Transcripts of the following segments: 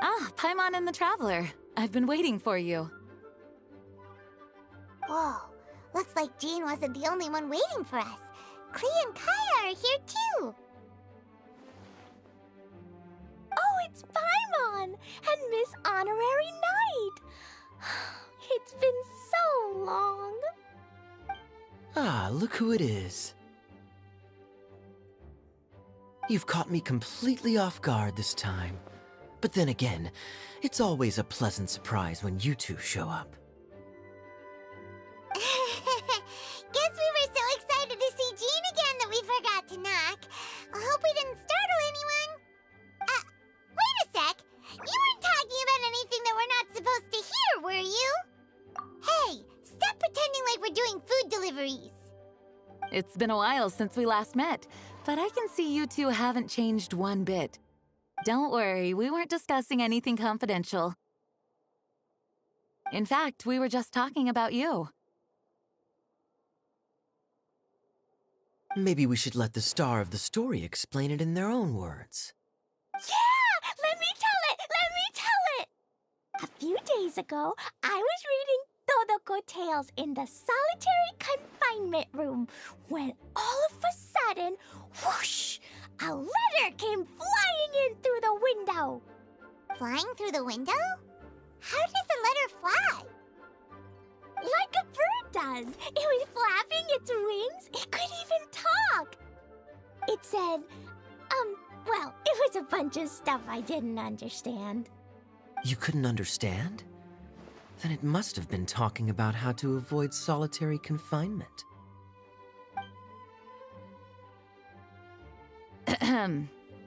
Ah, Paimon and the Traveler. I've been waiting for you. Whoa, looks like Jean wasn't the only one waiting for us. KLEE and Kaya are here too. Oh, it's Paimon and Miss Honorary Knight. It's been so long. Ah, look who it is. You've caught me completely off guard this time. But then again, it's always a pleasant surprise when you two show up. Guess we were so excited to see Jean again that we forgot to knock. I hope we didn't startle anyone. Wait a sec. You weren't talking about anything that we're not supposed to hear, were you? Hey, stop pretending like we're doing food deliveries. It's been a while since we last met, but I can see you two haven't changed one bit. Don't worry, we weren't discussing anything confidential. In fact, we were just talking about you. Maybe we should let the star of the story explain it in their own words. Yeah! Let me tell it! A few days ago, I was reading Todoko Tales in the solitary confinement room when all of a sudden, whoosh, a letter came flying in through the window. Flying through the window? How does a letter fly? Like a bird does. It was flapping its wings. It could even talk. It said, well, it was a bunch of stuff I didn't understand. You couldn't understand? Then it must have been talking about how to avoid solitary confinement.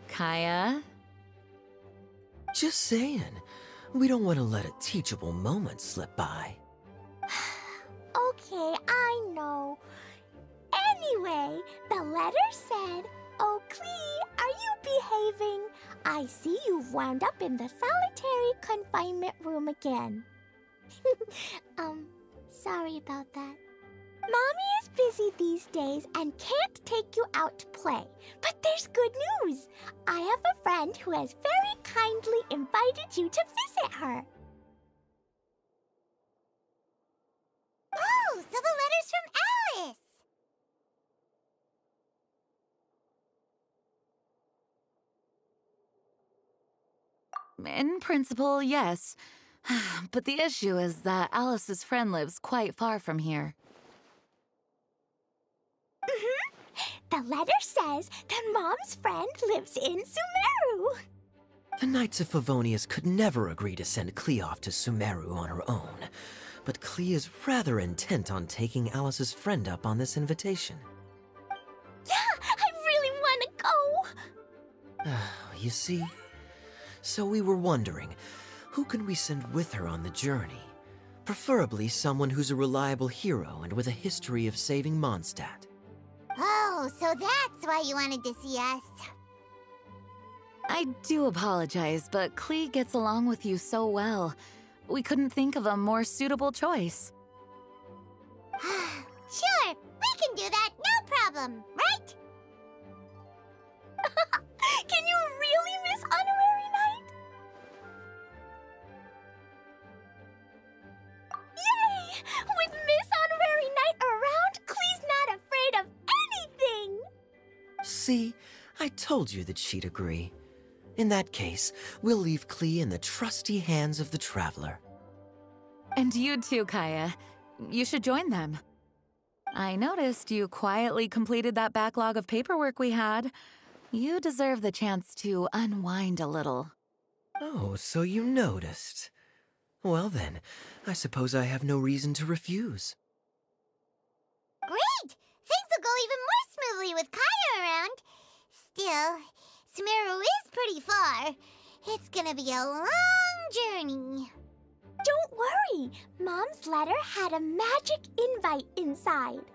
Kaya? Just saying. We don't want to let a teachable moment slip by. Okay, I know. Anyway, the letter said, "Oh, KLEE, are you behaving? I see you've wound up in the solitary confinement room again." Sorry about that. Mommy is busy these days and can't take you out to play. But there's good news. I have a friend who has very kindly invited you to visit her. Oh, so the letter's from Alice! In principle, yes. But the issue is that Alice's friend lives quite far from here. The letter says that Mom's friend lives in Sumeru. The Knights of Favonius could never agree to send KLEE off to Sumeru on her own, but KLEE is rather intent on taking Alice's friend up on this invitation. Yeah, I really want to go. You see? So we were wondering, who can we send with her on the journey? Preferably someone who's a reliable hero and with a history of saving Mondstadt. Oh, so that's why you wanted to see us. I do apologize, but KLEE gets along with you so well. We couldn't think of a more suitable choice. Sure, we can do that, no problem, right? Can you really, Miss Honorary Knight? Yay! With Miss Honorary Knight around, KLEE's not afraid of anything! See? I told you that she'd agree. In that case, we'll leave KLEE in the trusty hands of the Traveler. And you too, Kaya. You should join them. I noticed you quietly completed that backlog of paperwork we had. You deserve the chance to unwind a little. Oh, so you noticed. Well then, I suppose I have no reason to refuse. Great! Things will go even more smoothly with Kaya around. Still, Sumeru is pretty far. It's gonna be a long journey. Don't worry, Mom's letter had a magic invite inside.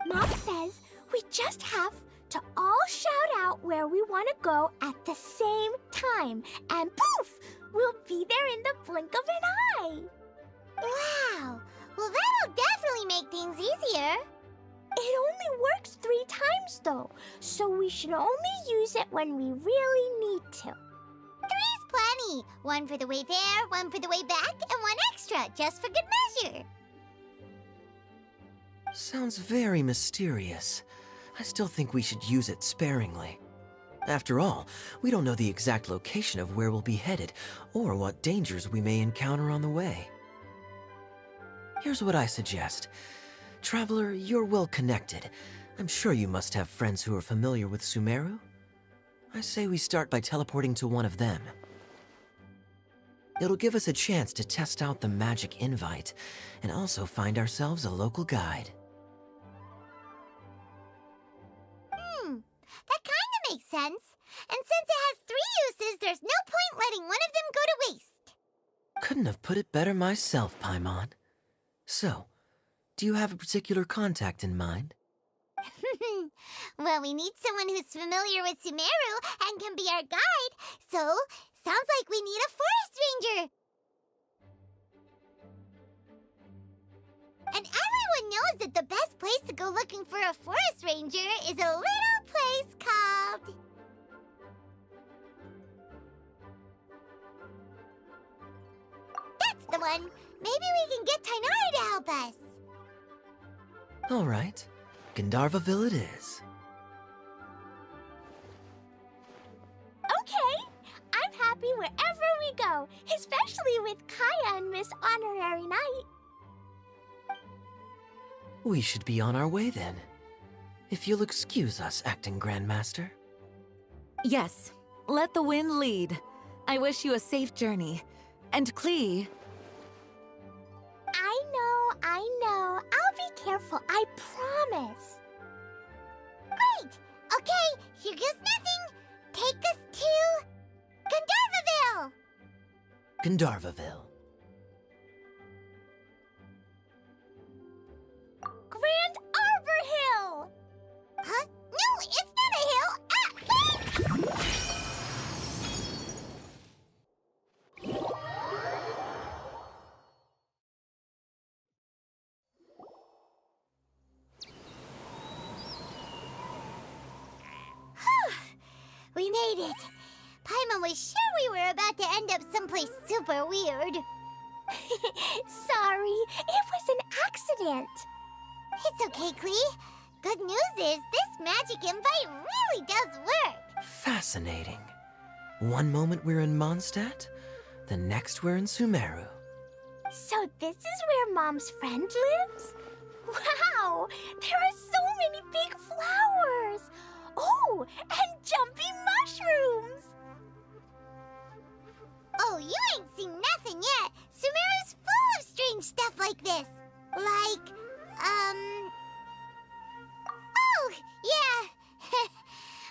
Mom says we just have to all shout out where we want to go at the same time, and poof, we'll be there in the blink of an eye. Wow! Well, that'll definitely make things easier. It only works 3 times though, so we should only use it when we really need to. 3's plenty. One for the way there, one for the way back, and one extra, just for good measure. Sounds very mysterious. I still think we should use it sparingly. After all, we don't know the exact location of where we'll be headed, or what dangers we may encounter on the way. Here's what I suggest. Traveler, you're well connected. I'm sure you must have friends who are familiar with Sumeru. I say we start by teleporting to one of them. It'll give us a chance to test out the magic invite, and also find ourselves a local guide. That kinda makes sense. And since it has 3 uses, there's no point letting one of them go to waste. Couldn't have put it better myself, Paimon. So, do you have a particular contact in mind? Well, we need someone who's familiar with Sumeru and can be our guide, so sounds like we need a forest ranger. And everyone knows that the best place to go looking for a forest ranger is a little place called... That's the one! Maybe we can get Tainari to help us. All right. Gandharvaville it is. Okay, I'm happy wherever we go, especially with Kaya and Miss Honorary Knight. We should be on our way then. If you'll excuse us, Acting Grandmaster. Yes, let the wind lead. I wish you a safe journey. And KLEE... I know. I'll be careful, I promise. Great! Okay, here goes nothing. Take us to... Gandharvaville! Gandharvaville. Grand Arbor Hill! Huh? No, it's not a hill! Ah! We made it. Paimon was sure we were about to end up someplace super weird. Sorry, it was an accident. It's okay, KLEE. Good news is this magic invite really does work. Fascinating. One moment we're in Mondstadt, the next we're in Sumeru. So this is where Mom's friend lives? Wow, there are so many big flowers. Oh, and jumping mushrooms. Oh, you ain't seen nothing yet. Sumeru's full of strange stuff like this. Like, Oh, yeah.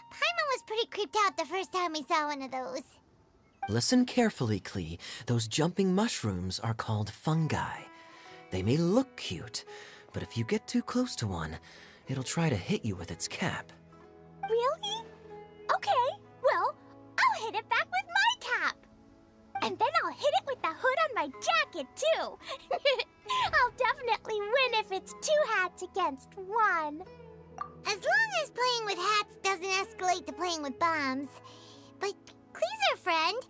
Paimon was pretty creeped out the first time we saw one of those. Listen carefully, KLEE. Those jumping mushrooms are called fungi. They may look cute, but if you get too close to one, it'll try to hit you with its cap. Really? Okay, well, I'll hit it back with my cap. And then I'll hit it with the hood on my jacket, too. I'll definitely win if it's 2 hats against 1. As long as playing with hats doesn't escalate to playing with bombs. But KLEE's our friend,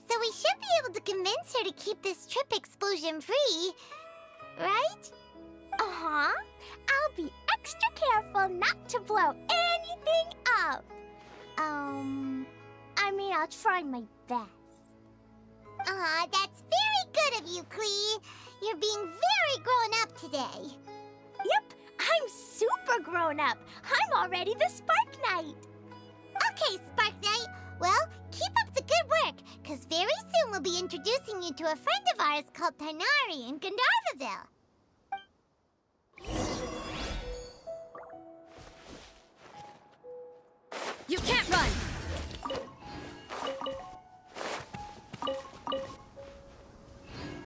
so we should be able to convince her to keep this trip explosion-free. Right? Uh-huh. I'll be extra careful not to blow anything up. I mean, I'll try my best. Aw, that's very good of you, KLEE. You're being very grown up today. Yep, I'm super grown up. I'm already the Spark Knight. Okay, Spark Knight. Well, keep up the good work, because very soon we'll be introducing you to a friend of ours called Tainari in Gandharvaville. You can't run!